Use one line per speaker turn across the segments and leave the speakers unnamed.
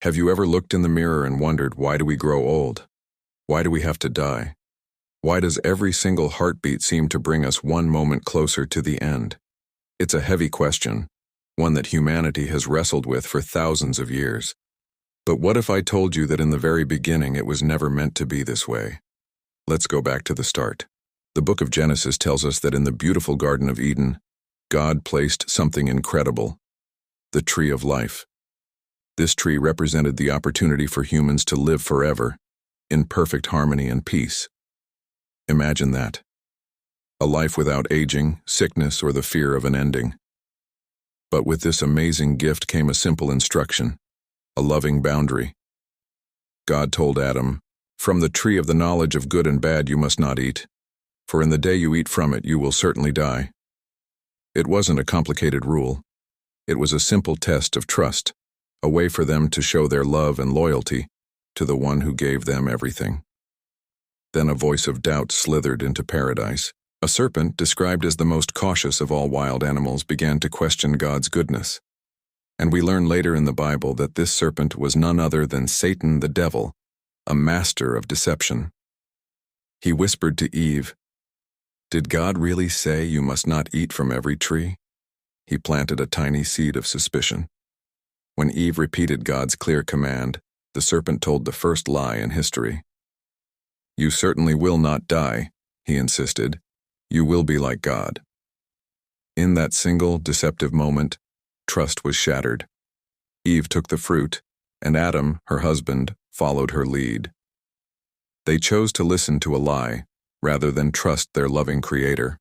Have you ever looked in the mirror and wondered, why do we grow old? Why do we have to die? Why does every single heartbeat seem to bring us one moment closer to the end? It's a heavy question, one that humanity has wrestled with for thousands of years. But what if I told you that in the very beginning it was never meant to be this way? Let's go back to the start. The book of Genesis tells us that in the beautiful Garden of Eden, God placed something incredible, the tree of life. This tree represented the opportunity for humans to live forever, in perfect harmony and peace. Imagine that. A life without aging, sickness, or the fear of an ending. But with this amazing gift came a simple instruction, a loving boundary. God told Adam, "From the tree of the knowledge of good and bad you must not eat, for in the day you eat from it you will certainly die." It wasn't a complicated rule. It was a simple test of trust, a way for them to show their love and loyalty to the one who gave them everything. Then a voice of doubt slithered into paradise. A serpent, described as the most cautious of all wild animals, began to question God's goodness. And we learn later in the Bible that this serpent was none other than Satan the devil, a master of deception. He whispered to Eve, "Did God really say you must not eat from every tree?" He planted a tiny seed of suspicion. When Eve repeated God's clear command, the serpent told the first lie in history. "You certainly will not die," he insisted. "You will be like God." In that single, deceptive moment, trust was shattered. Eve took the fruit, and Adam, her husband, followed her lead. They chose to listen to a lie, rather than trust their loving Creator.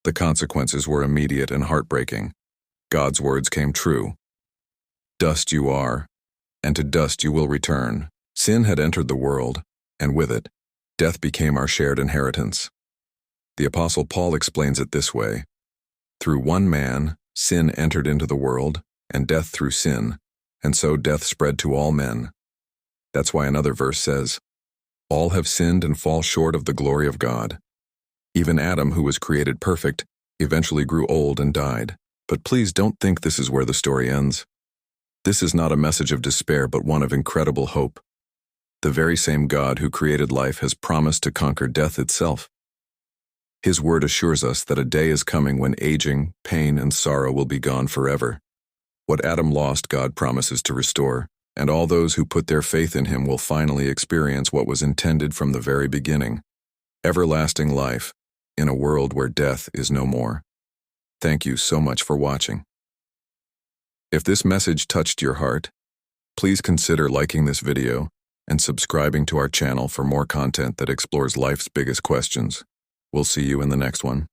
The consequences were immediate and heartbreaking. God's words came true. "Dust you are, and to dust you will return." Sin had entered the world, and with it, death became our shared inheritance. The Apostle Paul explains it this way: "Through one man, sin entered into the world, and death through sin, and so death spread to all men." That's why another verse says, "All have sinned and fall short of the glory of God." Even Adam, who was created perfect, eventually grew old and died. But please don't think this is where the story ends. This is not a message of despair, but one of incredible hope. The very same God who created life has promised to conquer death itself. His word assures us that a day is coming when aging, pain, and sorrow will be gone forever. What Adam lost, God promises to restore, and all those who put their faith in him will finally experience what was intended from the very beginning: everlasting life in a world where death is no more. Thank you so much for watching. If this message touched your heart, please consider liking this video and subscribing to our channel for more content that explores life's biggest questions. We'll see you in the next one.